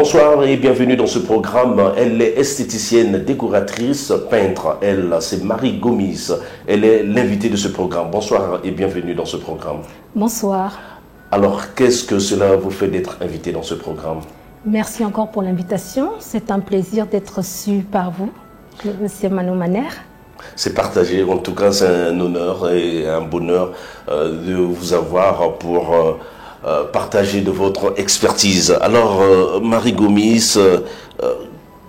Bonsoir et bienvenue dans ce programme. Elle est esthéticienne, décoratrice, peintre. Elle, c'est Marie Gomis. Elle est l'invitée de ce programme. Bonsoir et bienvenue dans ce programme. Bonsoir. Alors, qu'est-ce que cela vous fait d'être invitée dans ce programme? Merci encore pour l'invitation. C'est un plaisir d'être reçu par vous, Monsieur Mano Maner. C'est partagé. En tout cas, c'est un honneur et un bonheur de vous avoir pour partager de votre expertise. Alors, Marie Gomis,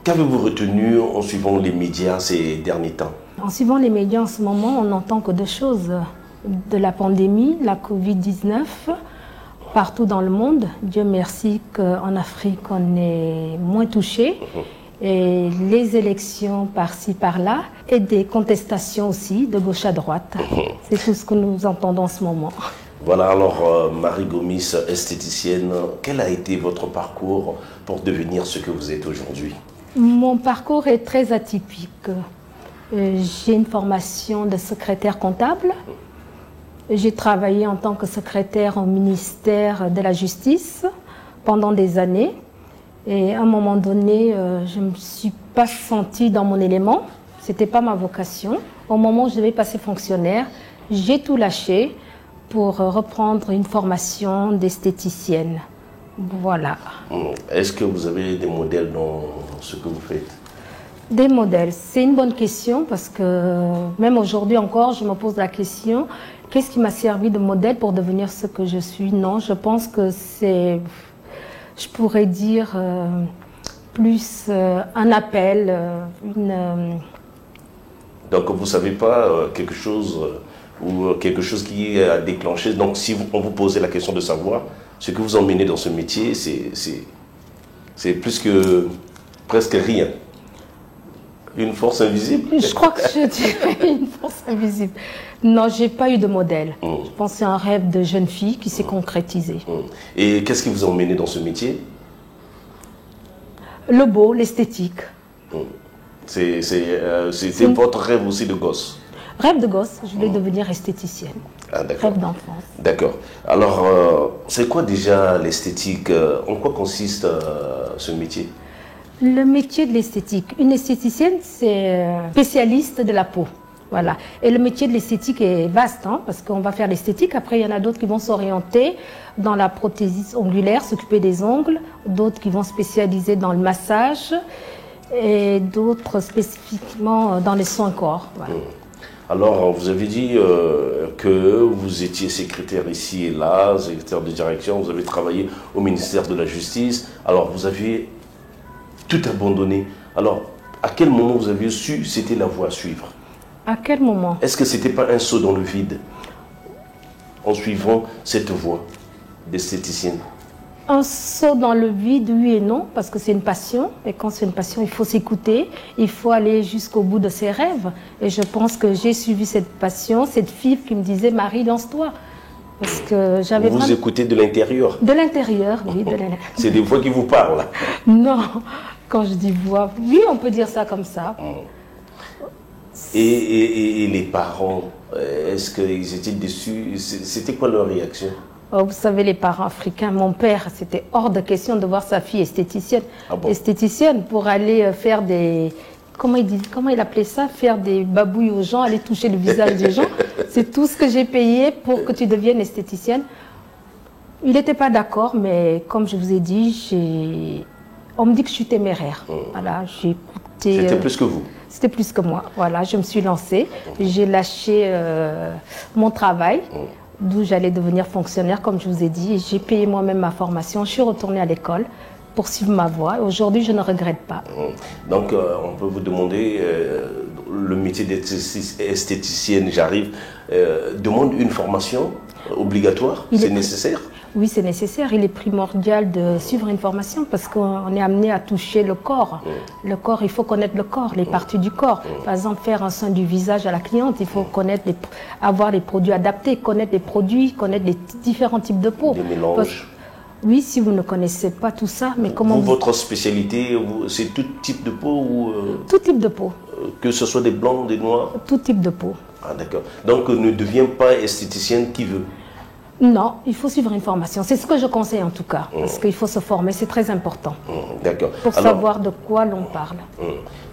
qu'avez-vous retenu en suivant les médias ces derniers temps? En suivant les médias en ce moment, on n'entend que deux choses. De la pandémie, la Covid-19, partout dans le monde. Dieu merci qu'en Afrique, on est moins touché. Et les élections par-ci, par-là, et des contestations aussi, de gauche à droite. C'est tout ce que nous entendons en ce moment. Voilà, alors Marie Gomis, esthéticienne, quel a été votre parcours pour devenir ce que vous êtes aujourd'hui? Mon parcours est très atypique. J'ai une formation de secrétaire comptable. J'ai travaillé en tant que secrétaire au ministère de la Justice pendant des années. Et à un moment donné, je ne me suis pas sentie dans mon élément. Ce n'était pas ma vocation. Au moment où je devais passer fonctionnaire, j'ai tout lâché pour reprendre une formation d'esthéticienne. Voilà. Est-ce que vous avez des modèles dans ce que vous faites? Des modèles, c'est une bonne question parce que même aujourd'hui encore, je me pose la question, qu'est-ce qui m'a servi de modèle pour devenir ce que je suis? Non, je pense que c'est, je pourrais dire, plus un appel, Donc vous ne savez pas quelque chose ou quelque chose qui a déclenché. Donc si on vous posait la question de savoir ce que vous emmenez dans ce métier, c'est plus que presque rien. Une force invisible? Je crois que je dirais une force invisible. Non, je n'ai pas eu de modèle. Je pense que c'est un rêve de jeune fille qui s'est concrétisé. Et qu'est-ce qui vous a emmené dans ce métier? Le beau, l'esthétique. C'est votre rêve aussi de gosse? Rêve de gosse, je voulais devenir esthéticienne. Ah, rêve d'enfance. D'accord. Alors, c'est quoi déjà l'esthétique? En quoi consiste ce métier? Le métier de l'esthétique. Une esthéticienne, c'est spécialiste de la peau. Voilà. Et le métier de l'esthétique est vaste, hein, parce qu'on va faire l'esthétique. Après, il y en a d'autres qui vont s'orienter dans la prothésie ongulaire, s'occuper des ongles. D'autres qui vont spécialiser dans le massage. Et d'autres spécifiquement dans les soins corps. Voilà. Alors, vous avez dit que vous étiez secrétaire ici et là, secrétaire de direction. Vous avez travaillé au ministère de la Justice. Alors, vous avez tout abandonné. Alors, à quel moment vous avez su que c'était la voie à suivre? À quel moment? Est-ce que ce n'était pas un saut dans le vide en suivant cette voie d'esthéticienne? Un saut dans le vide, oui et non, parce que c'est une passion. Et quand c'est une passion, il faut s'écouter, il faut aller jusqu'au bout de ses rêves. Et je pense que j'ai suivi cette passion, cette fille qui me disait « Marie, lance-toi ». Parce que j'avais vous écoutez de l'intérieur? De l'intérieur, oui. C'est des voix qui vous parlent? Non, quand je dis voix, oui, on peut dire ça comme ça. Et les parents, est-ce qu'ils étaient déçus? C'était quoi leur réaction? Oh, vous savez, les parents africains, mon père, c'était hors de question de voir sa fille esthéticienne. Ah bon? Esthéticienne pour aller faire des... Comment il appelait ça? Faire des babouilles aux gens, aller toucher le visage des gens. C'est tout ce que j'ai payé pour que tu deviennes esthéticienne. Il n'était pas d'accord, mais comme je vous ai dit, on me dit que je suis téméraire. Voilà, j'ai écouté... C'était plus que vous? C'était plus que moi. Voilà, je me suis lancée. J'ai lâché mon travail, d'où j'allais devenir fonctionnaire, comme je vous ai dit. J'ai payé moi-même ma formation. Je suis retournée à l'école pour suivre ma voie. Aujourd'hui, je ne regrette pas. Donc, on peut vous demander, le métier d'esthéticienne, j'arrive, demande une formation obligatoire? C'est nécessaire? Oui, c'est nécessaire. Il est primordial de suivre une formation parce qu'on est amené à toucher le corps. Le corps, il faut connaître le corps, les parties du corps. Par exemple, faire un soin du visage à la cliente, il faut connaître avoir les produits adaptés, connaître les produits, connaître les différents types de peau. Des mélanges. Oui, si vous ne connaissez pas tout ça, mais comment... Votre spécialité, c'est tout type de peau ou... Tout type de peau. Que ce soit des blancs, des noirs? Tout type de peau. Ah, d'accord. Donc, ne devient pas esthéticienne qui veut? Non, il faut suivre une formation. C'est ce que je conseille en tout cas, parce qu'il faut se former, c'est très important. D'accord. Pour savoir de quoi l'on parle.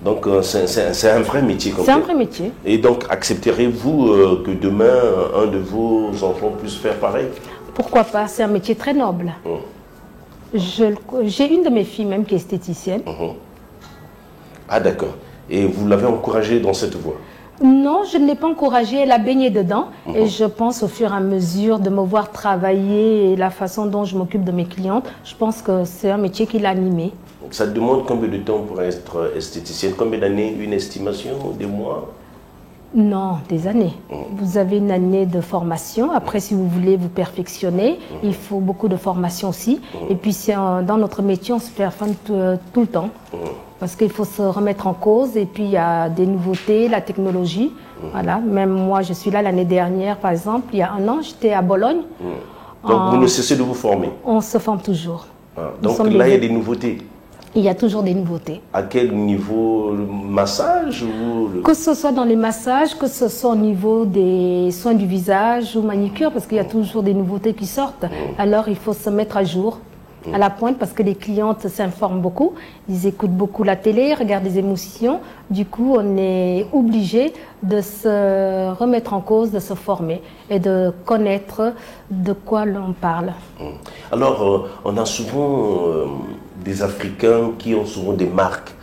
Donc c'est un vrai métier comme ça. C'est un vrai métier. Et donc accepterez-vous que demain un de vos enfants puisse faire pareil? Pourquoi pas? C'est un métier très noble. J'ai une de mes filles même qui est esthéticienne. Ah d'accord. Et vous l'avez encouragée dans cette voie? Non, je ne l'ai pas encouragée, elle a baigné dedans. Et je pense au fur et à mesure de me voir travailler et la façon dont je m'occupe de mes clientes, je pense que c'est un métier qui l'a animée. Ça demande combien de temps pour être esthéticienne? Combien d'années? Une estimation? Des mois? Non, des années. Vous avez une année de formation. Après, si vous voulez vous perfectionner, il faut beaucoup de formation aussi. Et puis, dans notre métier, on se perfectionne tout le temps. Parce qu'il faut se remettre en cause. Et puis, il y a des nouveautés, la technologie. Voilà. Même moi, je suis là l'année dernière, par exemple. Il y a un an, j'étais à Bologne. Donc, vous ne cessez de vous former? On se forme toujours. Donc, là, il y a des nouveautés? Il y a toujours des nouveautés. À quel niveau? Le massage ou Que ce soit dans les massages, que ce soit au niveau des soins du visage ou manicure, parce qu'il y a toujours des nouveautés qui sortent. Alors il faut se mettre à jour, à la pointe, parce que les clientes s'informent beaucoup. Ils écoutent beaucoup la télé, regardent des émotions. Du coup, on est obligé de se remettre en cause, de se former et de connaître de quoi l'on parle. Alors, on a souvent des Africains qui ont souvent des marques.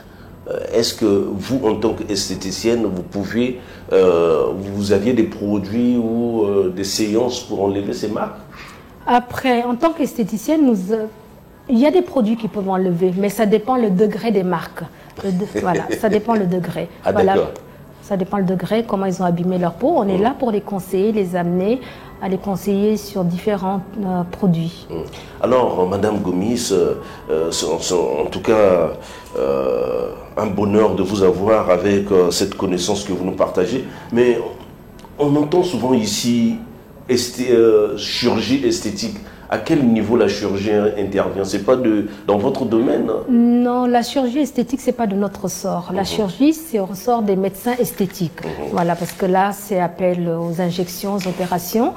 Est-ce que vous, en tant qu'esthéticienne, vous pouvez, vous aviez des produits ou des séances pour enlever ces marques? Après, en tant qu'esthéticienne, il y a des produits qui peuvent enlever, mais ça dépend le degré des marques. Voilà, ça dépend le degré. Ah, voilà. d'accord. Ça dépend le degré, comment ils ont abîmé leur peau. On est là pour les conseiller, les amener à les conseiller sur différents produits. Alors, Madame Gomis, en tout cas, un bonheur de vous avoir avec cette connaissance que vous nous partagez. Mais on entend souvent ici chirurgie esthétique. À quel niveau la chirurgie intervient? C'est pas dans votre domaine? Non, la chirurgie esthétique, c'est pas de notre ressort. La chirurgie, c'est au ressort des médecins esthétiques. Voilà, parce que là, c'est appel aux injections, aux opérations.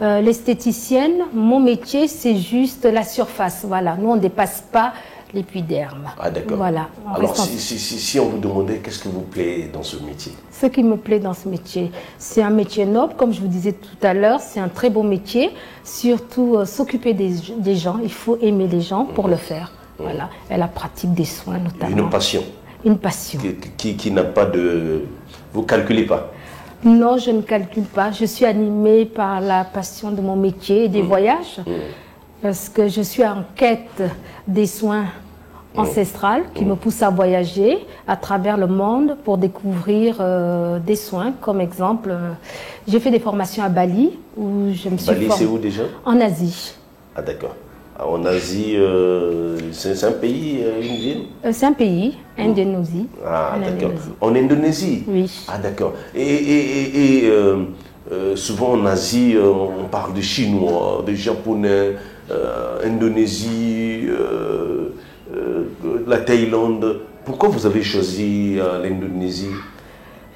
L'esthéticienne, mon métier, c'est juste la surface. Voilà, nous, on ne dépasse pas l'épiderme. Ah d'accord. Voilà. Alors si on vous demandait qu'est-ce qui vous plaît dans ce métier? Ce qui me plaît dans ce métier, c'est un métier noble, comme je vous disais tout à l'heure, c'est un très beau métier. Surtout s'occuper des gens, il faut aimer les gens pour le faire. Voilà. Et la pratique des soins notamment. Une passion. Une passion. Qui n'a pas de... Vous ne calculez pas? Non, je ne calcule pas. Je suis animée par la passion de mon métier et des voyages. Parce que je suis en quête des soins ancestrales qui me poussent à voyager à travers le monde pour découvrir des soins. Comme exemple, j'ai fait des formations à Bali où je me suis Bali, c'est où déjà? En Asie. Ah d'accord. En Asie, c'est un pays, une ville? C'est un pays, Indonésie. Ah d'accord. En Indonésie? Oui. Ah d'accord. Et souvent en Asie, on parle de chinois, de japonais, Indonésie, la Thaïlande. Pourquoi vous avez choisi l'Indonésie?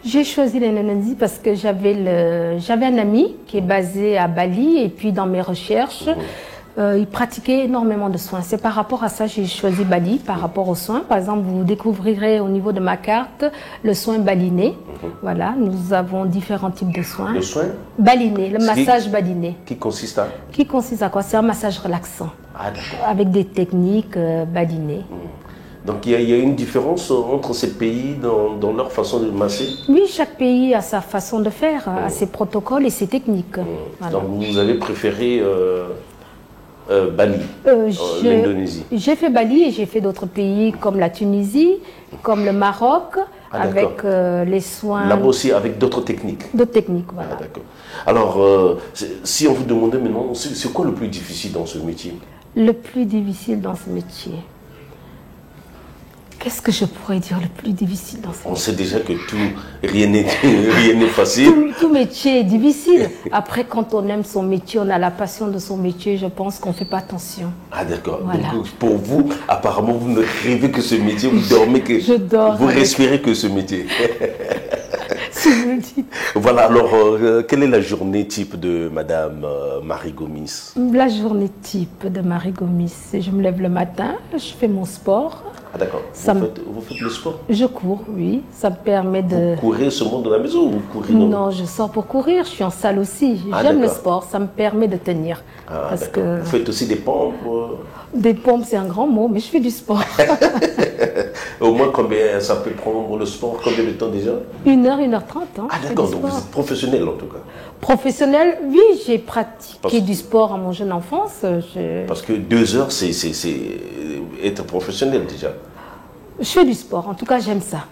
J'ai choisi l'Indonésie parce que j'avais un ami qui est basé à Bali et puis dans mes recherches, il pratiquait énormément de soins. C'est par rapport à ça que j'ai choisi Bali, par rapport aux soins. Par exemple, vous découvrirez au niveau de ma carte le soin baliné. Voilà, nous avons différents types de soins. Le soin baliné, le massage baliné. Qui consiste à? Qui consiste à quoi? C'est un massage relaxant. Ah d'accord. Avec des techniques balinées. Donc il y a une différence entre ces pays dans leur façon de masser? Oui, chaque pays a sa façon de faire, a ses protocoles et ses techniques. Voilà. Donc vous avez préféré Bali, l'Indonésie? J'ai fait Bali et j'ai fait d'autres pays comme la Tunisie, comme le Maroc, avec les soins... Là aussi avec d'autres techniques? D'autres techniques, voilà. Ah, d'accord. Alors, si on vous demandait maintenant, c'est quoi le plus difficile dans ce métier? Le plus difficile dans ce métier? Qu'est-ce que je pourrais dire le plus difficile dans ce métier? On sait déjà que rien n'est facile. Tout métier est difficile. Après, quand on aime son métier, on a la passion de son métier, je pense qu'on ne fait pas attention. Ah d'accord. Voilà. Donc pour vous, apparemment, vous ne rêvez que ce métier, vous dormez que... Je dors. Vous respirez que ce métier. si vous le dites. Voilà, alors, quelle est la journée type de Madame Marie Gomis? La journée type de Marie Gomis, c'est je me lève le matin, je fais mon sport. Ah d'accord, vous faites le sport? Je cours, oui, ça me permet de... Vous courez seulement de la maison ou vous courez Non, je sors pour courir, je suis en salle aussi. J'aime le sport, ça me permet de tenir. Parce que... Vous faites aussi des pompes? Des pompes, c'est un grand mot, mais je fais du sport. Au moins, combien ça peut prendre le sport? Combien de temps déjà? 1h, 1h30. Hein, ah d'accord, donc vous êtes professionnel en tout cas. Professionnel, oui, j'ai pratiqué du sport à mon jeune enfance. Parce que 2 heures, c'est être professionnel déjà. Je fais du sport, en tout cas j'aime ça.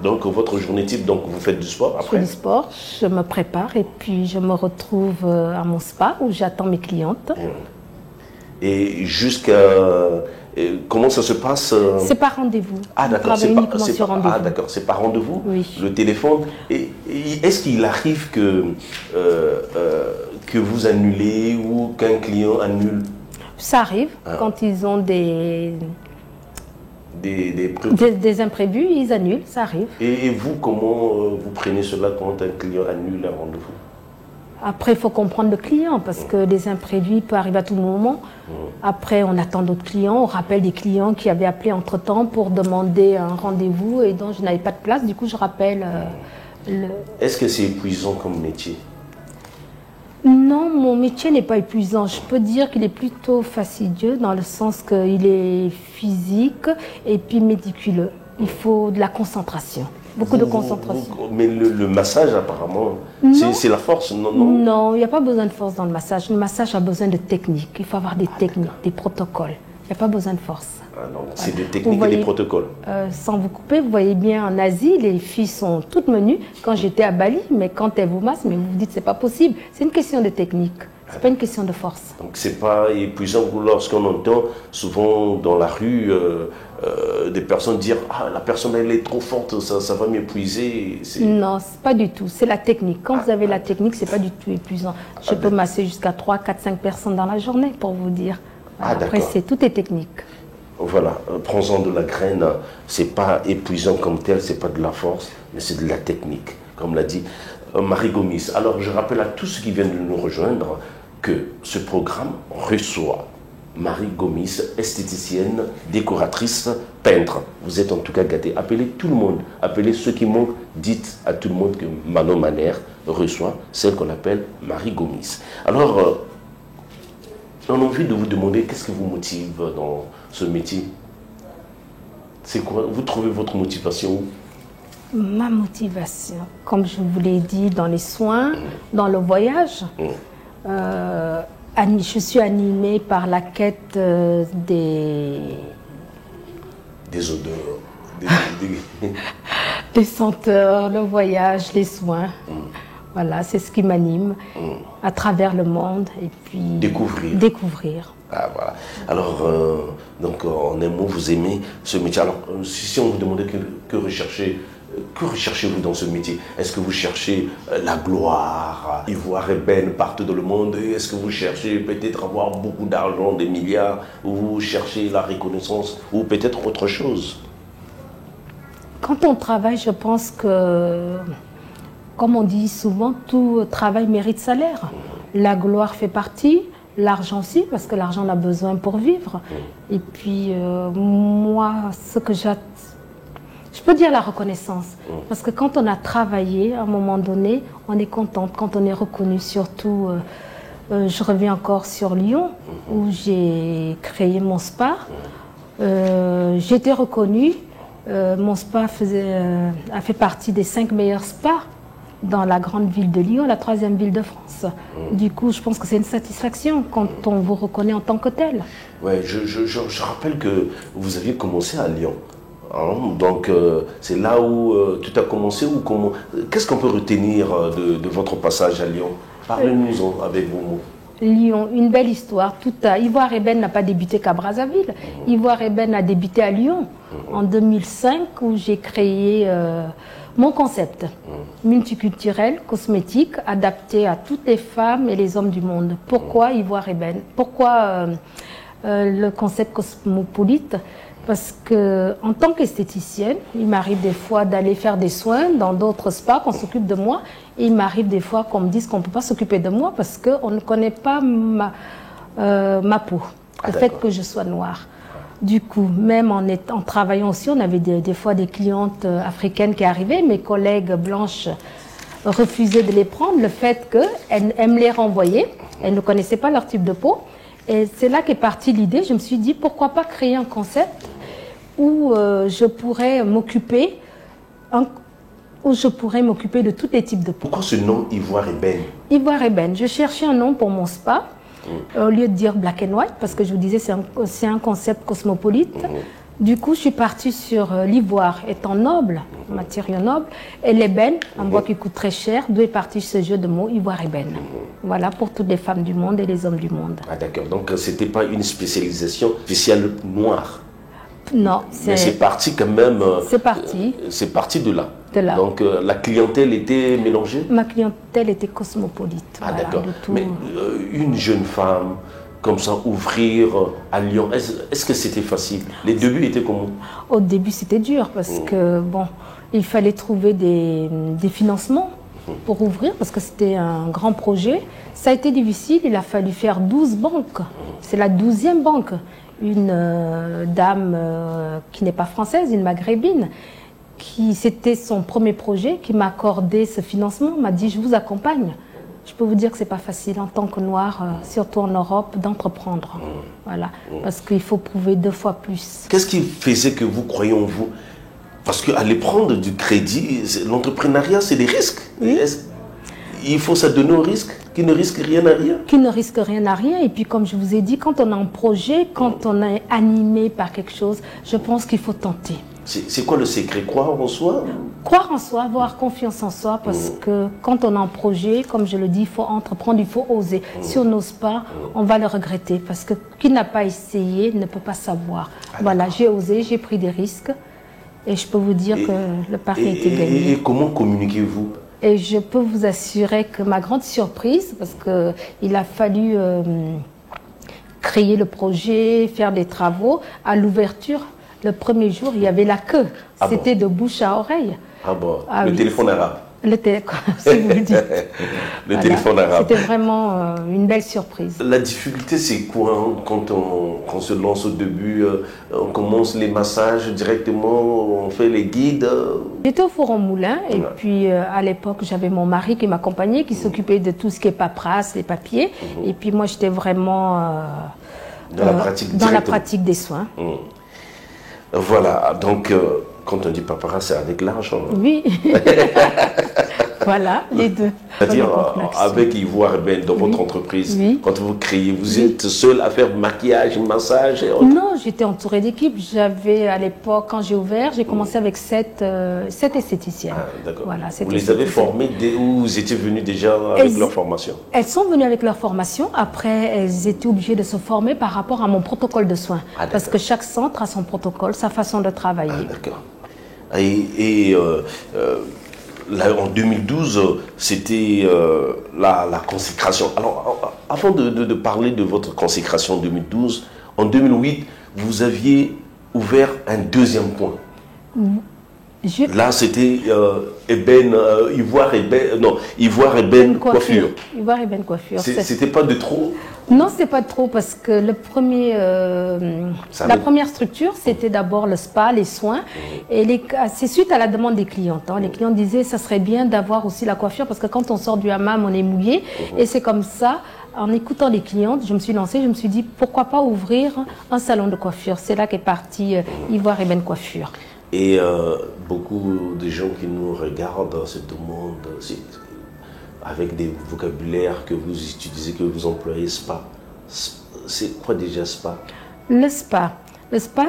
Donc votre journée type, donc vous faites du sport après? Je fais du sport, je me prépare et puis je me retrouve à mon spa où j'attends mes clientes. Et jusqu'à... Comment ça se passe? C'est par rendez-vous. Ah d'accord, c'est par rendez-vous, oui. Le téléphone. Et est-ce qu'il arrive que vous annulez ou qu'un client annule? Ça arrive quand ils ont des imprévus, ils annulent, ça arrive. Et vous, comment vous prenez cela quand un client annule un rendez-vous? Après, il faut comprendre le client parce que des imprévus peuvent arriver à tout moment. Après, on attend d'autres clients, on rappelle des clients qui avaient appelé entre-temps pour demander un rendez-vous et dont je n'avais pas de place. Du coup, je rappelle Est-ce que c'est épuisant comme métier? Non, mon métier n'est pas épuisant. Je peux dire qu'il est plutôt fastidieux dans le sens qu'il est physique et puis méticuleux. Il faut de la concentration. Beaucoup de concentration. Mais le massage, apparemment, c'est la force, non? Non, il n'y a pas besoin de force dans le massage. Le massage a besoin de technique. Il faut avoir des techniques, des protocoles. Il n'y a pas besoin de force. Ah non, c'est des techniques et des protocoles. Sans vous couper, vous voyez bien en Asie, les filles sont toutes menues. Quand j'étais à Bali, mais quand elles vous massent, mais vous vous dites c'est pas possible. C'est une question de technique. C'est pas une question de force. Donc c'est pas épuisant lorsqu'on entend souvent dans la rue des personnes dire ah la personne elle est trop forte, ça va m'épuiser. Non, c'est pas du tout. C'est la technique. Quand vous avez la technique, c'est pas du tout épuisant. Je peux masser jusqu'à 3, 4, 5 personnes dans la journée pour vous dire. Voilà. Après tout est technique. Voilà, prends-en de la graine. C'est pas épuisant comme tel, c'est pas de la force, mais c'est de la technique, comme l'a dit Marie Gomis. Alors je rappelle à tous ceux qui viennent de nous rejoindre que ce programme reçoit Marie Gomis, esthéticienne, décoratrice, peintre. Vous êtes en tout cas gâtés. Appelez tout le monde, appelez ceux qui manquent, dites à tout le monde que Manon Maner reçoit celle qu'on appelle Marie Gomis. Alors, on a envie de vous demander qu'est-ce qui vous motive dans ce métier? C'est quoi? Vous trouvez votre motivation où? Ma motivation, comme je vous l'ai dit, dans les soins, dans le voyage. Je suis animée par la quête des odeurs, des senteurs, le voyage, les soins. Voilà, c'est ce qui m'anime à travers le monde et puis découvrir. Ah, voilà. Alors, donc en un mot, vous aimez ce métier. Alors, si on vous demandait que recherchez-vous dans ce métier? Est-ce que vous cherchez la gloire, ivoire ébène partout dans le monde? Est-ce que vous cherchez peut-être avoir beaucoup d'argent, des milliards? Ou vous cherchez la reconnaissance? Ou peut-être autre chose? Quand on travaille, je pense que, comme on dit souvent, tout travail mérite salaire. La gloire fait partie, l'argent aussi, parce que l'argent on a besoin pour vivre. Et puis, moi, ce que j'attends, je peux dire la reconnaissance, parce que quand on a travaillé, à un moment donné, on est contente, quand on est reconnu, surtout, je reviens encore sur Lyon, où j'ai créé mon spa. J'ai été reconnue, mon spa a fait partie des 5 meilleurs spas dans la grande ville de Lyon, la 3e ville de France. Du coup, je pense que c'est une satisfaction quand on vous reconnaît en tant que tel. Ouais, je rappelle que vous aviez commencé à Lyon. Donc, c'est là où tout a commencé ou comment? Qu'est-ce qu'on peut retenir de votre passage à Lyon? Parlez-nous avec vos mots. Lyon, une belle histoire. Ivoire Ébène n'a pas débuté qu'à Brazzaville. Ivoire Ébène a débuté à Lyon en 2005 où j'ai créé mon concept multiculturel, cosmétique, adapté à toutes les femmes et les hommes du monde. Pourquoi Ivoire Ébène? Pourquoi le concept cosmopolite? Parce que en tant qu'esthéticienne, il m'arrive des fois d'aller faire des soins dans d'autres spas, qu'on s'occupe de moi. Et il m'arrive des fois qu'on me dise qu'on ne peut pas s'occuper de moi parce qu'on ne connaît pas ma peau, le fait que je sois noire. Du coup, même en travaillant aussi, on avait des fois des clientes africaines qui arrivaient. Mes collègues blanches refusaient de les prendre, le fait qu'elles me les renvoyaient. Elles ne connaissaient pas leur type de peau. Et c'est là qu'est partie l'idée. Je me suis dit, pourquoi pas créer un concept où je pourrais m'occuper de tous les types de peau. Pourquoi ce nom Ivoire Ébène? Ivoire Ébène. Je cherchais un nom pour mon spa. Au lieu de dire black and white, parce que je vous disais c'est un concept cosmopolite. Du coup, je suis partie sur l'ivoire étant noble, matériau noble, et l'ébène, un bois qui coûte très cher, d'où est parti ce jeu de mots ivoire ébène. Voilà, pour toutes les femmes du monde et les hommes du monde. Ah d'accord, donc c'était pas une spécialisation spéciale noire? Non. Mais c'est parti quand même. C'est parti. C'est parti de là. De là. Donc la clientèle était mélangée? Ma clientèle était cosmopolite. Ah voilà, d'accord. de tout. Mais une jeune femme, comme ça, ouvrir à Lyon, est-ce que c'était facile? Les débuts étaient comment? Au début, c'était dur parce que, bon, il fallait trouver des financements pour ouvrir parce que c'était un grand projet. Ça a été difficile, il a fallu faire 12 banques. C'est la 12e banque. Une dame qui n'est pas française, une maghrébine, c'était son premier projet, qui m'a accordé ce financement, m'a dit « je vous accompagne ». Je peux vous dire que ce n'est pas facile en tant que noir, surtout en Europe, d'entreprendre. Voilà, parce qu'il faut prouver 2 fois plus. Qu'est-ce qui faisait que vous croyez en vous? Parce qu'aller prendre du crédit, l'entrepreneuriat, c'est des risques. Oui. Il faut s'adonner au risque, qui ne risque rien à rien. Qui ne risque rien à rien. Et puis, comme je vous ai dit, quand on a un projet, quand on est animé par quelque chose, je pense qu'il faut tenter. C'est quoi le secret? Croire en soi? Croire en soi, avoir confiance en soi, parce que quand on a un projet, comme je le dis, il faut entreprendre, il faut oser. Si on n'ose pas, on va le regretter, parce que qui n'a pas essayé ne peut pas savoir. Voilà, j'ai osé, j'ai pris des risques, et je peux vous dire que le pari a été gagné. Et comment communiquez-vous? Et je peux vous assurer que ma grande surprise, parce qu'il a fallu créer le projet, faire des travaux, à l'ouverture, le premier jour, il y avait la queue. C'était de bouche à oreille. Ah bon, le téléphone arabe. Le téléphone, si vous le dites. Le téléphone arabe. C'était vraiment une belle surprise. La difficulté, c'est quoi hein, quand on se lance au début? On commence les massages directement, on fait les guides. J'étais au Forum-Moulin et puis à l'époque, j'avais mon mari qui m'accompagnait, qui s'occupait de tout ce qui est paperasse, les papiers. Et puis moi, j'étais vraiment dans la pratique des soins. Voilà, donc quand on dit paparazzi, c'est avec l'argent. Oui, voilà, les deux. C'est-à-dire, avec Ivoire Ébène, dans votre entreprise, quand vous créez, vous êtes seul à faire maquillage, massage et autres? Non, j'étais entourée d'équipes. J'avais, à l'époque, quand j'ai ouvert, j'ai commencé avec 7 esthéticiennes. Ah, d'accord. Voilà, vous les avez formées ou vous étiez venus déjà avec leur formation? Elles sont venues avec leur formation. Après, elles étaient obligées de se former par rapport à mon protocole de soins. Ah, parce que chaque centre a son protocole, sa façon de travailler. Ah, d'accord. Là, en 2012, c'était la consécration. Alors, avant de parler de votre consécration en 2012, en 2008, vous aviez ouvert un deuxième point. Là, c'était Ivoire Ébène Coiffure. Ivoire Ébène Coiffure. C'était pas de trop? Non, c'est pas trop parce que la première structure, c'était d'abord le spa, les soins. Et c'est suite à la demande des clientes. Les clients disaient ça serait bien d'avoir aussi la coiffure parce que quand on sort du hammam, on est mouillé. Et c'est comme ça, en écoutant les clientes, je me suis lancée, je me suis dit pourquoi pas ouvrir un salon de coiffure. C'est là qu'est parti Ivoire Ébène Coiffure. Et beaucoup de gens qui nous regardent se demandent, avec des vocabulaires que vous utilisez, que vous employez, spa. C'est quoi déjà spa? Le spa,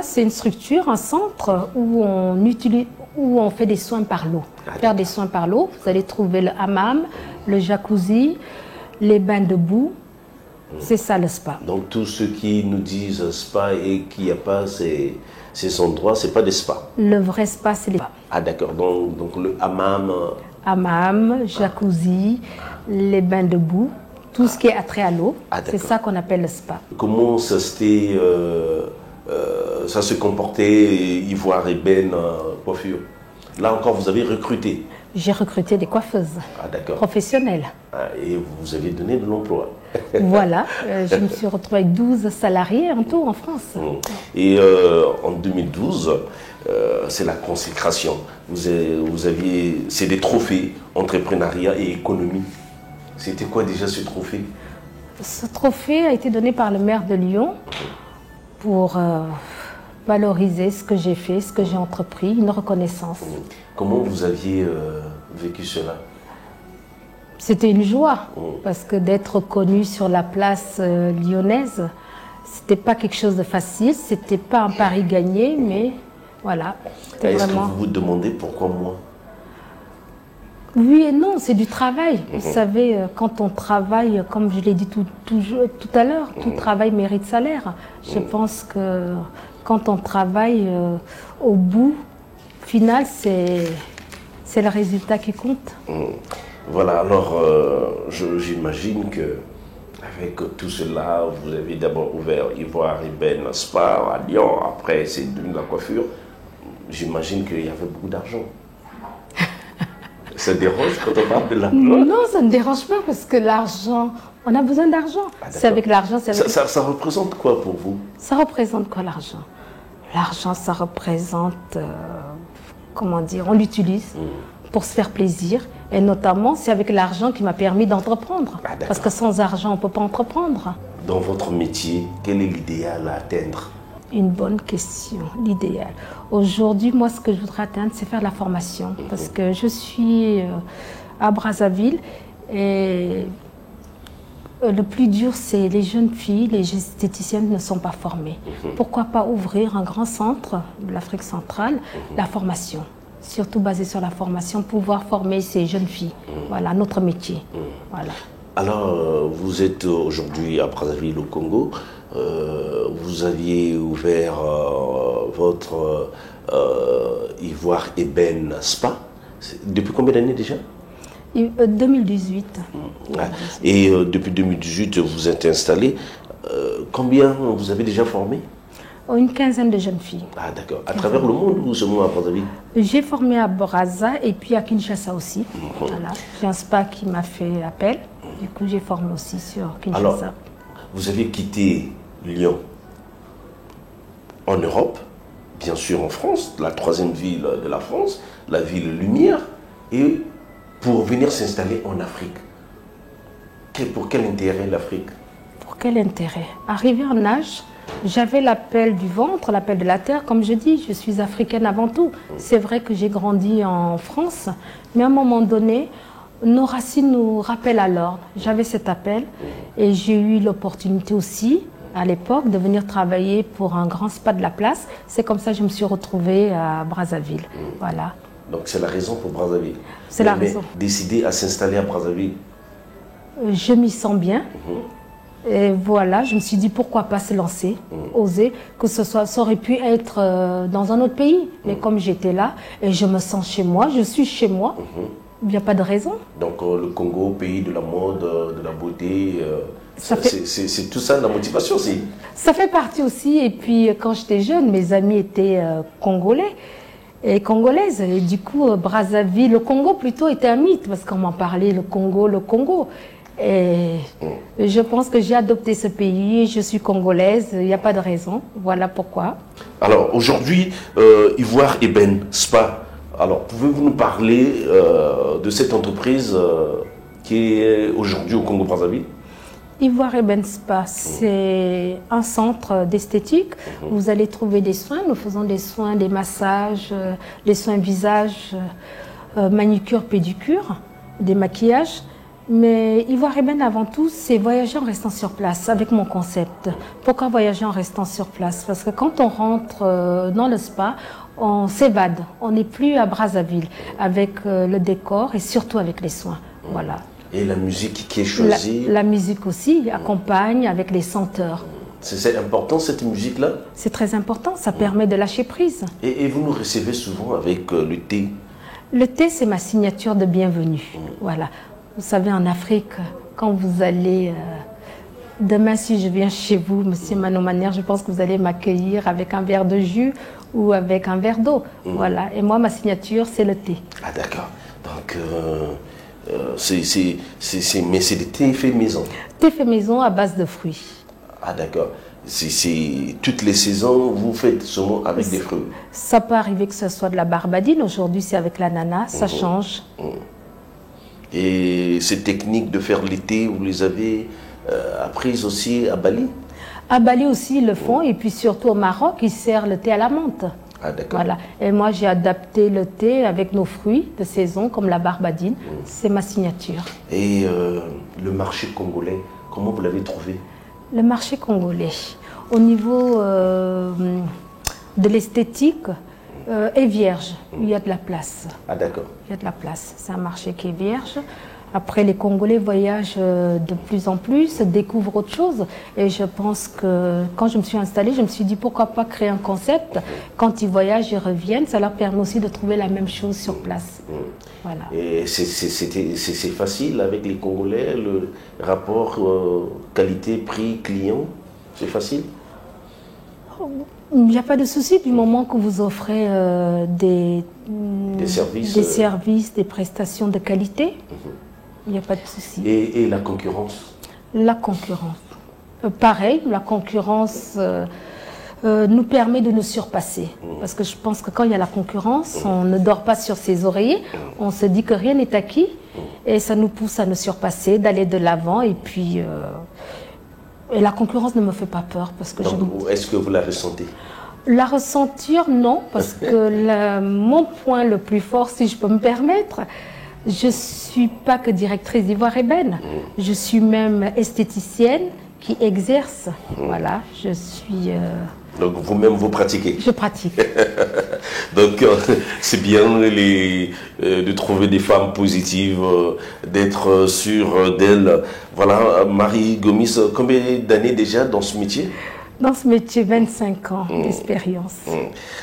c'est une structure, un centre où on fait des soins par l'eau. Faire des soins par l'eau, vous allez trouver le hammam, le jacuzzi, les bains de boue. C'est ça le spa. Donc tous ceux qui nous disent spa et qu'il n'y a pas ces endroits, ce n'est pas des spas? Le vrai spa, c'est les spas. Ah d'accord, donc le hammam... Hammam, jacuzzi, les bains de boue, tout ce qui est attrait à l'eau, c'est ça qu'on appelle le spa. Comment ça s'était ça se comportait ivoire, ébène, coiffure. Là encore, vous avez recruté. J'ai recruté des coiffeuses professionnelles. Et vous avez donné de l'emploi. Voilà, je me suis retrouvée avec 12 salariés en tout en France. Et en 2012, c'est la consécration. Vous aviez, c'est des trophées, entrepreneuriat et économie. C'était quoi déjà ce trophée? Ce trophée a été donné par le maire de Lyon pour valoriser ce que j'ai fait, ce que j'ai entrepris, une reconnaissance. Comment vous aviez vécu cela? C'était une joie, parce que d'être reconnu sur la place lyonnaise, c'était pas quelque chose de facile, c'était pas un pari gagné, mais voilà. Est-ce que vous vous demandez pourquoi moi? Oui et non, c'est du travail. Vous savez, quand on travaille, comme je l'ai dit tout à l'heure, tout travail mérite salaire. Je pense que quand on travaille, au bout final, c'est le résultat qui compte. Voilà, alors j'imagine que avec tout cela, vous avez d'abord ouvert Ivoire Ébène Spa à Lyon, après c'est devenu la coiffure. J'imagine qu'il y avait beaucoup d'argent. Ça dérange quand on parle de l'argent? Non, ça ne dérange pas parce que l'argent, on a besoin d'argent. C'est avec l'argent, c'est avec... Ça représente quoi pour vous? Ça représente quoi l'argent? L'argent, ça représente, comment dire, on l'utilise pour se faire plaisir. Et notamment, c'est avec l'argent qui m'a permis d'entreprendre. Parce que sans argent, on ne peut pas entreprendre. Dans votre métier, quel est l'idéal à atteindre? Une bonne question, l'idéal. Aujourd'hui, moi, ce que je voudrais atteindre, c'est faire la formation. Parce que je suis à Brazzaville et le plus dur, c'est les jeunes filles, les esthéticiennes ne sont pas formées. Pourquoi pas ouvrir un grand centre de l'Afrique centrale, la formation, surtout basé sur la formation, pouvoir former ces jeunes filles. Voilà, notre métier. Voilà. Alors, vous êtes aujourd'hui à Brazzaville, au Congo. Vous aviez ouvert votre Ivoire Ébène Spa. Depuis combien d'années déjà? 2018. Et depuis 2018, vous êtes installé. Combien vous avez déjà formé? Une quinzaine de jeunes filles. Ah d'accord. À travers le monde ou seulement à Brazzaville? J'ai formé à Brazza et puis à Kinshasa aussi. Voilà. J'ai un spa qui m'a fait appel. Du coup, j'ai formé aussi sur Kinshasa. Alors, vous avez quitté Lyon en Europe, bien sûr en France, la troisième ville de la France, la ville lumière, et pour venir s'installer en Afrique. Pour quel intérêt l'Afrique? Pour quel intérêt? Arrivé en âge, j'avais l'appel du ventre, l'appel de la terre. Comme je dis, je suis africaine avant tout. C'est vrai que j'ai grandi en France, mais à un moment donné, nos racines nous rappellent à l'ordre. J'avais cet appel et j'ai eu l'opportunité aussi, à l'époque, de venir travailler pour un grand spa de la place. C'est comme ça que je me suis retrouvée à Brazzaville. Voilà. Donc c'est la raison pour Brazzaville. C'est la raison. Décider à s'installer à Brazzaville. Je m'y sens bien. Et voilà, je me suis dit pourquoi pas se lancer, oser, que ça aurait pu être dans un autre pays. Mais comme j'étais là et je me sens chez moi, je suis chez moi, il n'y a pas de raison. Donc le Congo, pays de la mode, de la beauté, c'est tout ça la motivation aussi. Ça fait partie aussi. Et puis quand j'étais jeune, mes amis étaient congolais et congolaises. Et du coup, Brazzaville, le Congo plutôt était un mythe parce qu'on m'en parlait, le Congo, le Congo. Et je pense que j'ai adopté ce pays, je suis congolaise, il n'y a pas de raison. Voilà pourquoi. Alors aujourd'hui, Ivoire Ébène Spa. Alors, pouvez-vous nous parler de cette entreprise qui est aujourd'hui au Congo-Brazzaville? Ivoire Ébène Spa, c'est un centre d'esthétique. Vous allez trouver des soins. Nous faisons des soins, des massages, des soins visage, manucure, pédicure, des maquillages. Mais Ivoire Ébène, avant tout, c'est voyager en restant sur place, avec mon concept. Pourquoi voyager en restant sur place? Parce que quand on rentre dans le spa, on s'évade. On n'est plus à Brazzaville, avec le décor et surtout avec les soins. Voilà. Et la musique qui est choisie? La musique aussi accompagne avec les senteurs. C'est important cette musique-là? C'est très important, ça permet de lâcher prise. Et vous nous recevez souvent avec le thé? Le thé, c'est ma signature de bienvenue. Voilà. Vous savez, en Afrique, quand vous allez Demain, si je viens chez vous, Monsieur Manomanière, je pense que vous allez m'accueillir avec un verre de jus ou avec un verre d'eau. Voilà. Et moi, ma signature, c'est le thé. Ah d'accord. Donc, mais c'est du thé fait maison. Thé fait maison à base de fruits. Ah d'accord. C'est toutes les saisons, vous faites seulement avec des fruits. Ça peut arriver que ce soit de la barbadine. Aujourd'hui, c'est avec l'ananas. Ça change. Et ces techniques de faire le thé, vous les avez apprises aussi à Bali? À Bali aussi, ils le font. Et puis surtout au Maroc, ils servent le thé à la menthe. Ah d'accord. Voilà. Et moi, j'ai adapté le thé avec nos fruits de saison, comme la barbadine. C'est ma signature. Et le marché congolais, comment vous l'avez trouvé? Le marché congolais, au niveau de l'esthétique, est vierge. Il y a de la place. Ah d'accord. Il y a de la place. C'est un marché qui est vierge. Après, les Congolais voyagent de plus en plus, découvrent autre chose. Et je pense que quand je me suis installée, je me suis dit pourquoi pas créer un concept. Quand ils voyagent, ils reviennent. Ça leur permet aussi de trouver la même chose sur place. Voilà. Et c'est facile avec les Congolais, le rapport qualité-prix client, c'est facile? Il n'y a pas de souci du moment que vous offrez des services, des prestations de qualité. Il n'y a pas de souci. Et la concurrence? La concurrence. Pareil, la concurrence nous permet de nous surpasser. Parce que je pense que quand il y a la concurrence, on ne dort pas sur ses oreillers. On se dit que rien n'est acquis. Et ça nous pousse à nous surpasser, d'aller de l'avant. Et puis, et la concurrence ne me fait pas peur. Est-ce que vous la ressentez? La ressentir, non. Parce que mon point le plus fort, si je peux me permettre, je ne suis pas que directrice d'Ivoire Ébène. Je suis même esthéticienne qui exerce. Voilà, je suis... Donc vous-même, vous pratiquez? Je pratique. Donc c'est bien de trouver des femmes positives, d'être sûre d'elles. Voilà, Marie Gomis, combien d'années déjà dans ce métier? Dans ce métier, 25 ans d'expérience.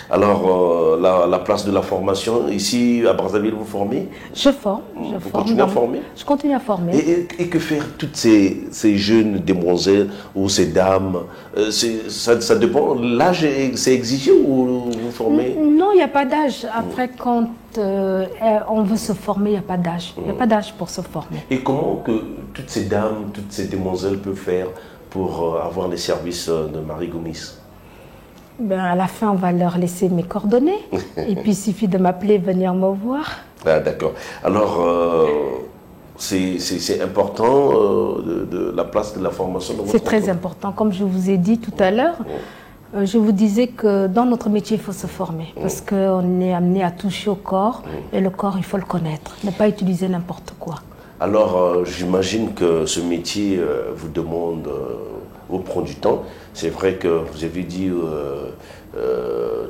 Alors, la place de la formation, ici à Brazzaville, vous formez? Je forme. Vous continuez à former? Je continue à former. Et que faire toutes ces jeunes demoiselles ou ces dames? Ça dépend, l'âge c'est exigé ou vous formez? Non, il n'y a pas d'âge. Après, quand on veut se former, il n'y a pas d'âge. Il n'y a pas d'âge pour se former. Et comment que toutes ces dames, toutes ces demoiselles peuvent faire pour avoir les services de Marie Gomis? Ben, à la fin, on va leur laisser mes coordonnées. Et puis, il suffit de m'appeler, venir me voir. Ah, d'accord. Alors, c'est important de la place de la formation dans votre C'est très important. Comme je vous ai dit tout à l'heure, je vous disais que dans notre métier, il faut se former. Parce qu'on est amené à toucher au corps. Et le corps, il faut le connaître. Ne pas utiliser n'importe quoi. Alors, j'imagine que ce métier vous demande, vous prend du temps. C'est vrai que vous avez dit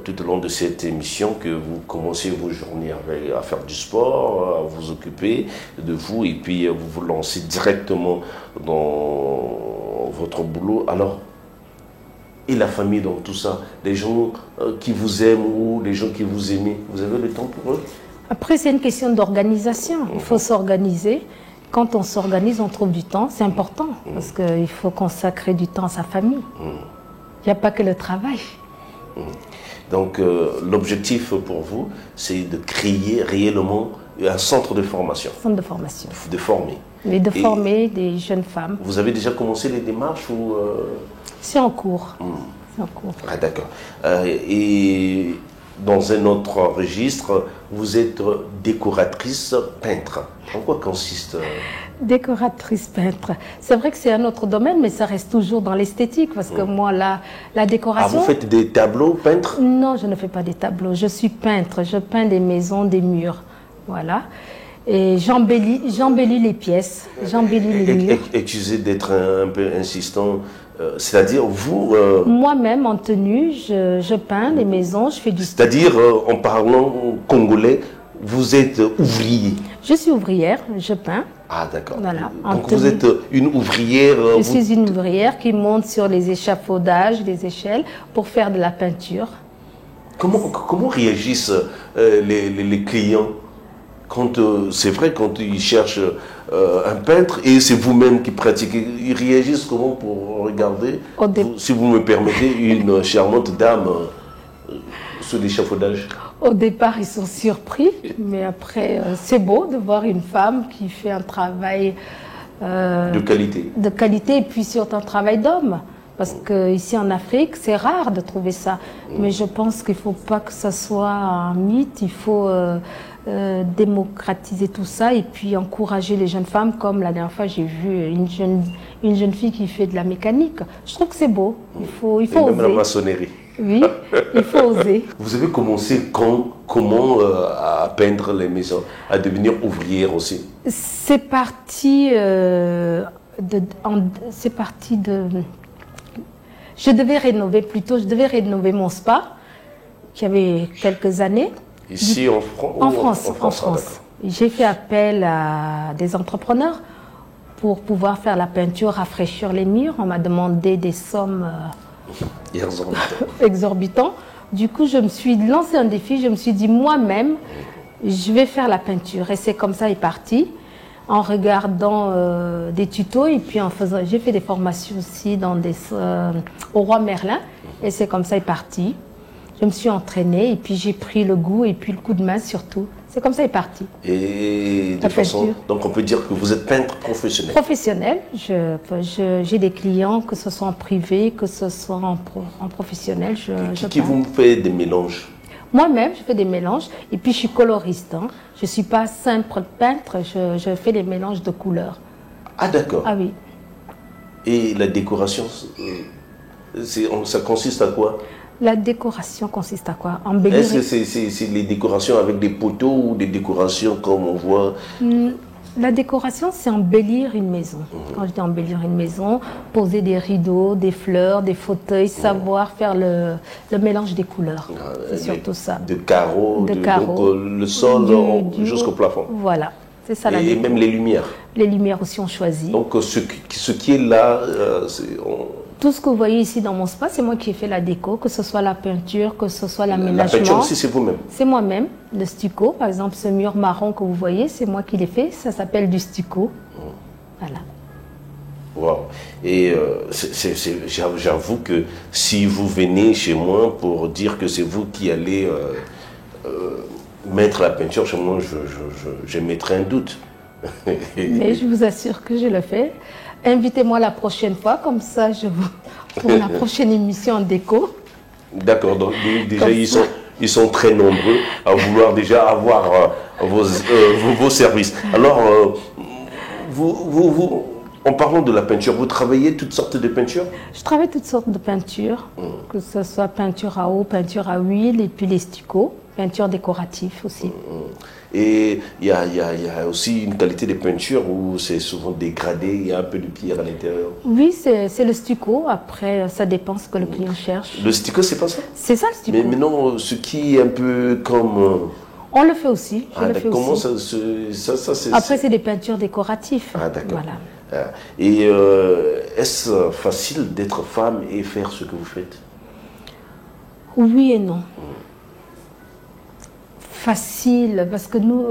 tout au long de cette émission que vous commencez vos journées à faire du sport, à vous occuper de vous, et puis vous vous lancez directement dans votre boulot. Alors, et la famille dans tout ça, les gens qui vous aiment ou les gens qui vous aiment, vous avez le temps pour eux? Après, c'est une question d'organisation. Il faut s'organiser. Quand on s'organise, on trouve du temps. C'est important parce qu'il faut consacrer du temps à sa famille. Il n'y a pas que le travail. Donc, l'objectif pour vous, c'est de créer réellement un centre de formation. Centre de formation. De former. Mais de former des jeunes femmes. Vous avez déjà commencé les démarches ou C'est en cours. C'est en cours. Ah, d'accord. Et dans un autre registre, vous êtes décoratrice peintre. En quoi consiste Décoratrice peintre. C'est vrai que c'est un autre domaine, mais ça reste toujours dans l'esthétique. Parce que moi, la décoration... Ah, vous faites des tableaux peintres? Non, je ne fais pas des tableaux. Je suis peintre. Je peins des maisons, des murs. Voilà. Et j'embellis les pièces. J'embellis les murs. Excusez d'être un peu insistant. C'est-à-dire, vous... Moi-même, en tenue, je peins les maisons, je fais du... C'est-à-dire, en parlant congolais, vous êtes ouvrier? Je suis ouvrière, je peins. Ah, d'accord. Voilà, donc vous êtes une ouvrière... Je suis une ouvrière qui monte sur les échafaudages, les échelles, pour faire de la peinture. Comment réagissent les clients? C'est vrai, quand ils cherchent un peintre et c'est vous-même qui pratiquez. Ils réagissent comment pour regarder, si vous me permettez, une charmante dame sur l'échafaudage? Au départ, ils sont surpris, mais après, c'est beau de voir une femme qui fait un travail de qualité. De qualité et puis surtout un travail d'homme. Parce qu'ici en Afrique, c'est rare de trouver ça. Mais je pense qu'il ne faut pas que ça soit un mythe. Il faut démocratiser tout ça et puis encourager les jeunes femmes. Comme la dernière fois, j'ai vu une jeune fille qui fait de la mécanique. Je trouve que c'est beau. Il faut oser. Même la maçonnerie. Oui, il faut oser. Vous avez commencé comment à peindre les maisons, à devenir ouvrière aussi? C'est parti je devais rénover mon spa, qui avait quelques années. Ici en France? En France. J'ai fait appel à des entrepreneurs pour pouvoir faire la peinture, rafraîchir les murs. On m'a demandé des sommes exorbitantes. Du coup, je me suis lancé un défi. Je me suis dit moi-même, je vais faire la peinture. Et c'est comme ça est parti. En regardant des tutos et puis j'ai fait des formations aussi au Roi Merlin et c'est comme ça est parti. Je me suis entraînée et puis j'ai pris le goût et puis le coup de main surtout. C'est comme ça est parti. Et de façon, donc on peut dire que vous êtes peintre professionnel? Professionnel. J'ai des clients, que ce soit en privé, que ce soit en professionnel. Qui vous fait des mélanges? Moi-même, je fais des mélanges et puis je suis coloriste. Hein. Je ne suis pas simple peintre, je fais des mélanges de couleurs. Ah d'accord. Ah oui. Et la décoration, ça consiste à quoi? La décoration consiste à quoi? Embellir. Est-ce que c'est les décorations avec des poteaux ou des décorations comme on voit? La décoration, c'est embellir une maison. Quand je dis embellir une maison, poser des rideaux, des fleurs, des fauteuils, savoir faire le mélange des couleurs. C'est surtout ça. De carreaux, donc, le sol jusqu'au plafond. Voilà, c'est ça la déco. Et même les lumières. Les lumières aussi, on choisit. Donc ce qui est là, tout ce que vous voyez ici dans mon spa, c'est moi qui ai fait la déco, que ce soit la peinture, que ce soit l'aménagement. La peinture aussi, c'est vous-même? C'est moi-même, le stucco. Par exemple, ce mur marron que vous voyez, c'est moi qui l'ai fait. Ça s'appelle du stucco. Voilà. Wow. Et j'avoue que si vous venez chez moi pour dire que c'est vous qui allez mettre la peinture chez moi, je mettrai un doute. Mais je vous assure que je le fais. Invitez-moi la prochaine fois, comme ça, pour la prochaine émission en déco. D'accord, donc déjà ils sont très nombreux à vouloir déjà avoir vos services. Alors, en parlant de la peinture, vous travaillez toutes sortes de peintures? Je travaille toutes sortes de peintures, que ce soit peinture à eau, peinture à huile et puis les stuccos, peinture décorative aussi. Et il y a aussi une qualité de peinture où c'est souvent dégradé, il y a un peu de pierre à l'intérieur. Oui, c'est le stucco. Après, ça dépend ce que le client cherche. Le stucco, c'est pas ça? C'est ça le stucco. Mais non, ce qui est un peu comme... On le fait aussi. Comment ça Après, c'est des peintures décoratives. Ah, d'accord. Voilà. Et est-ce facile d'être femme et faire ce que vous faites? Oui et non. Facile, parce que nous...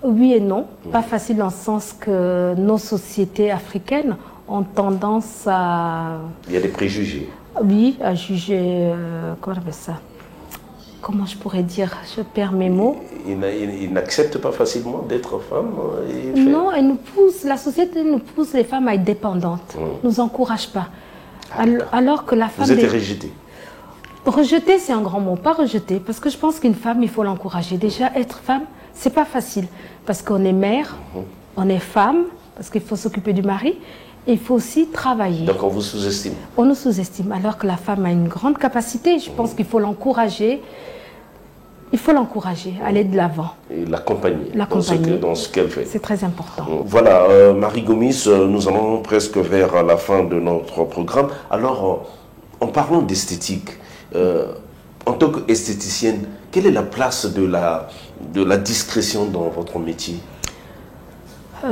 oui et non. Pas facile dans le sens que nos sociétés africaines ont tendance à... Il y a des préjugés. Oui, à juger... comment on appelle ça? Comment je pourrais dire? Je perds mes mots. Ils n'acceptent pas facilement d'être femme Non, la société nous pousse les femmes à être dépendantes. Ne nous encourage pas. Alors que la femme... Vous êtes rejetée. Rejeter, c'est un grand mot, pas rejeter, parce que je pense qu'une femme, il faut l'encourager. Déjà, être femme, c'est pas facile, parce qu'on est mère, on est femme, parce qu'il faut s'occuper du mari, et il faut aussi travailler. Donc on vous sous-estime? On nous sous-estime, alors que la femme a une grande capacité. Je pense qu'il faut l'encourager. Il faut l'encourager, aller de l'avant. Et l'accompagner dans ce qu'elle fait. C'est très important. Voilà, Marie Gomis, nous allons presque vers la fin de notre programme. Alors, en parlant d'esthétique, en tant qu'esthéticienne, quelle est la place de la discrétion dans votre métier?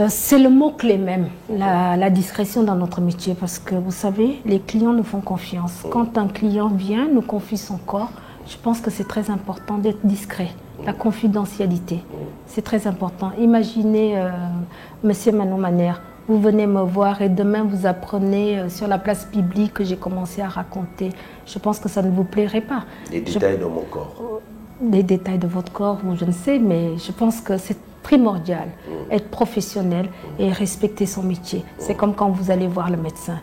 C'est le mot-clé même, la discrétion dans notre métier, parce que vous savez, les clients nous font confiance. Quand un client vient, nous confie son corps, Je pense que c'est très important d'être discret. La confidentialité, c'est très important. Imaginez, Monsieur Manon Maner, vous venez me voir et demain vous apprenez sur la place publique que j'ai commencé à raconter. Je pense que ça ne vous plairait pas. Les détails de mon corps. Les détails de votre corps, ou je ne sais, mais je pense que c'est primordial. Être professionnel et respecter son métier. C'est comme quand vous allez voir le médecin.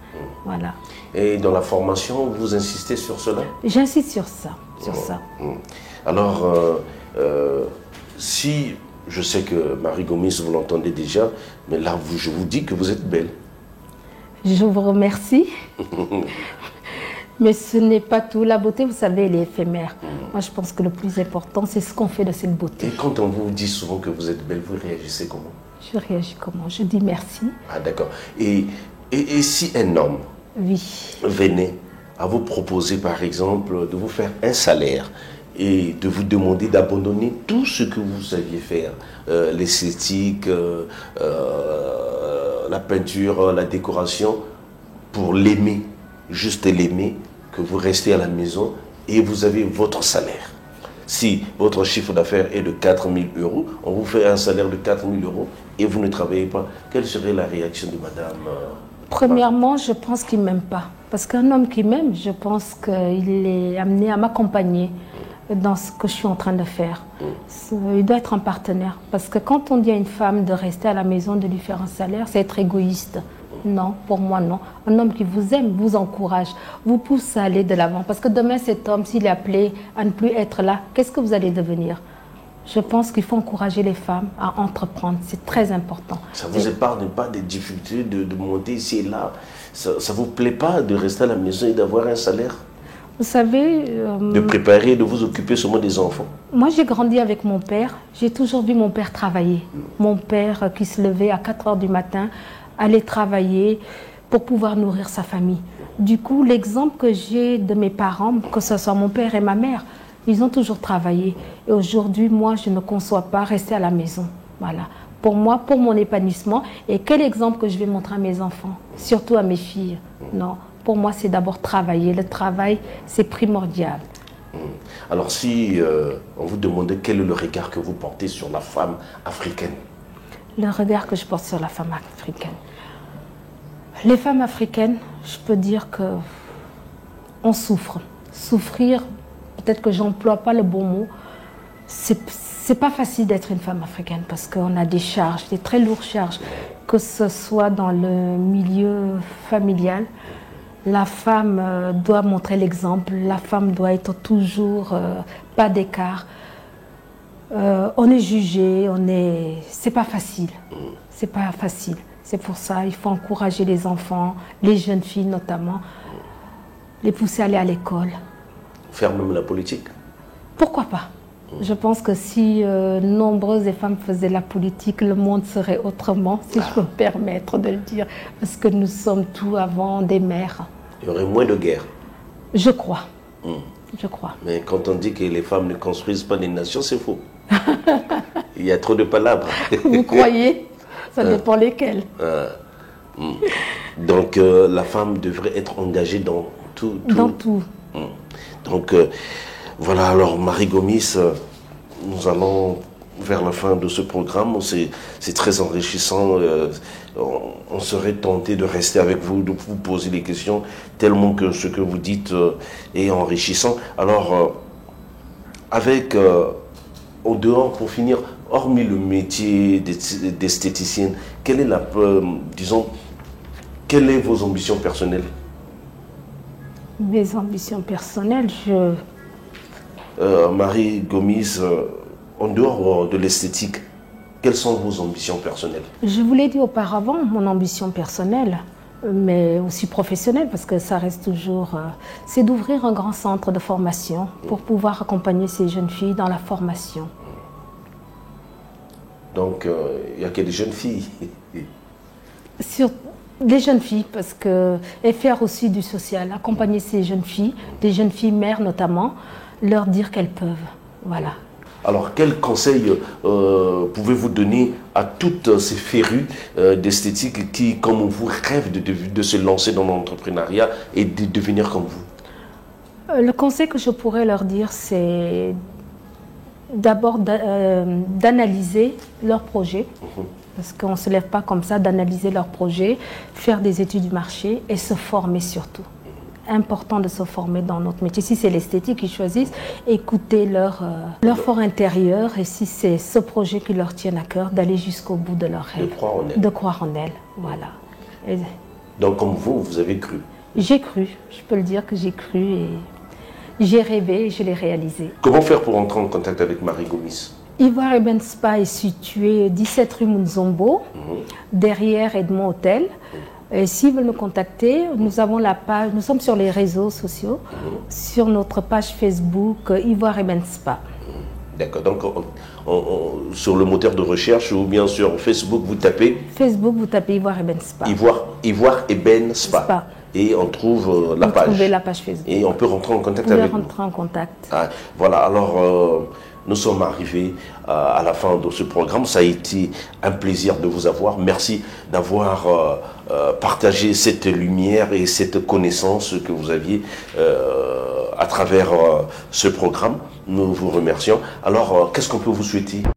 Voilà. Et dans la formation, vous insistez sur cela? J'insiste sur ça. Alors, si je sais que Marie Gomis, vous l'entendez déjà, mais là, je vous dis que vous êtes belle. Je vous remercie. Mais ce n'est pas tout. La beauté, vous savez, elle est éphémère. Moi, je pense que le plus important, c'est ce qu'on fait de cette beauté. Et quand on vous dit souvent que vous êtes belle, vous réagissez comment? Je réagis comment? Je dis merci. Ah, d'accord. Et si un homme venait à vous proposer, par exemple, de vous faire un salaire et de vous demander d'abandonner tout ce que vous saviez faire, l'esthétique, la peinture, la décoration, pour l'aimer, juste l'aimer, que vous restez à la maison et vous avez votre salaire. Si votre chiffre d'affaires est de 4 000 €, on vous fait un salaire de 4 000 € et vous ne travaillez pas, quelle serait la réaction de madame? Premièrement, je pense qu'il ne m'aime pas. Parce qu'un homme qui m'aime, je pense qu'il est amené à m'accompagner dans ce que je suis en train de faire. Il doit être un partenaire. Parce que quand on dit à une femme de rester à la maison, de lui faire un salaire, c'est être égoïste. Non, pour moi, non. Un homme qui vous aime, vous encourage, vous pousse à aller de l'avant. Parce que demain, cet homme, s'il est appelé à ne plus être là, qu'est-ce que vous allez devenir? Je pense qu'il faut encourager les femmes à entreprendre. C'est très important. Ça ne vous épargne pas des difficultés de monter ici et là? Ça ne vous plaît pas de rester à la maison et d'avoir un salaire? Vous savez... de préparer, de vous occuper seulement des enfants? Moi, j'ai grandi avec mon père. J'ai toujours vu mon père travailler. Mon père qui se levait à 4 h du matin, aller travailler pour pouvoir nourrir sa famille. Du coup, l'exemple que j'ai de mes parents, que ce soit mon père et ma mère, ils ont toujours travaillé. Et aujourd'hui, moi, je ne conçois pas rester à la maison. Voilà. Pour moi, pour mon épanouissement. Et quel exemple que je vais montrer à mes enfants, surtout à mes filles? Non. Pour moi, c'est d'abord travailler. Le travail, c'est primordial. Alors, si on vous demandait quel est le regard que vous portez sur la femme africaine? Le regard que je porte sur la femme africaine. Les femmes africaines, je peux dire qu'on souffre. Souffrir, peut-être que j'emploie pas le bon mot. C'est pas facile d'être une femme africaine parce qu'on a des charges, des très lourdes charges, que ce soit dans le milieu familial. La femme doit montrer l'exemple, la femme doit être toujours pas d'écart. On est jugé, c'est pas facile. C'est pas facile. C'est pour ça il faut encourager les enfants, les jeunes filles notamment, les pousser à aller à l'école. Faire même la politique? Pourquoi pas? Je pense que si nombreuses femmes faisaient la politique, le monde serait autrement, si je peux me permettre de le dire, parce que nous sommes tout avant des mères. Il y aurait moins de guerre? Je crois. Je crois. Mais quand on dit que les femmes ne construisent pas des nations, c'est faux. Il y a trop de palabres. Vous croyez? Ça dépend lesquelles. Donc la femme devrait être engagée dans tout. Dans tout. Donc voilà, alors Marie Gomis, nous allons vers la fin de ce programme. C'est très enrichissant. On serait tenté de rester avec vous, de vous poser des questions, tellement que ce que vous dites est enrichissant. Alors, en dehors, pour finir, hormis le métier d'esthéticienne, quelle est quelles sont vos ambitions personnelles? Mes ambitions personnelles, Marie Gomis, en dehors de l'esthétique, quelles sont vos ambitions personnelles? Je vous l'ai dit auparavant, mon ambition personnelle, mais aussi professionnelle, parce que ça reste toujours... c'est d'ouvrir un grand centre de formation pour pouvoir accompagner ces jeunes filles dans la formation. Donc, il n'y a que des jeunes filles? Sur des jeunes filles, parce que... Et faire aussi du social, accompagner ces jeunes filles, des jeunes filles mères notamment, leur dire qu'elles peuvent. Voilà. Alors, quel conseil pouvez-vous donner à toutes ces férues d'esthétique qui, comme vous, rêvent de se lancer dans l'entrepreneuriat et de devenir comme vous? Le conseil que je pourrais leur dire, c'est d'abord d'analyser leur projet, parce qu'on ne se lève pas comme ça, d'analyser leur projet, faire des études du marché et se former surtout. Important de se former dans notre métier. Si c'est l'esthétique qu'ils choisissent, écouter leur fort intérieur, et si c'est ce projet qui leur tient à cœur, d'aller jusqu'au bout de leur rêve. De croire en elle, voilà. Et donc comme vous avez cru? J'ai cru, je peux le dire que j'ai cru et j'ai rêvé et je l'ai réalisé. Comment faire pour entrer en contact avec Marie Gomis? Ivoire Eben Spa est situé 17 rue Munzombo, derrière Edmond Hôtel. Et s'ils veulent nous contacter, nous avons la page, nous sommes sur les réseaux sociaux, sur notre page Facebook Ivoire Eben Spa. D'accord, donc sur le moteur de recherche ou bien sur Facebook, vous tapez? Facebook, vous tapez Ivoire Eben Spa. Ivoire Eben Spa. Et on trouve la page. Trouvez la page Facebook. Et on peut rentrer en contact avec vous. Rentrer en contact. Ah, voilà, alors nous sommes arrivés à la fin de ce programme. Ça a été un plaisir de vous avoir. Merci d'avoir partagé cette lumière et cette connaissance que vous aviez à travers ce programme. Nous vous remercions. Alors, qu'est-ce qu'on peut vous souhaiter?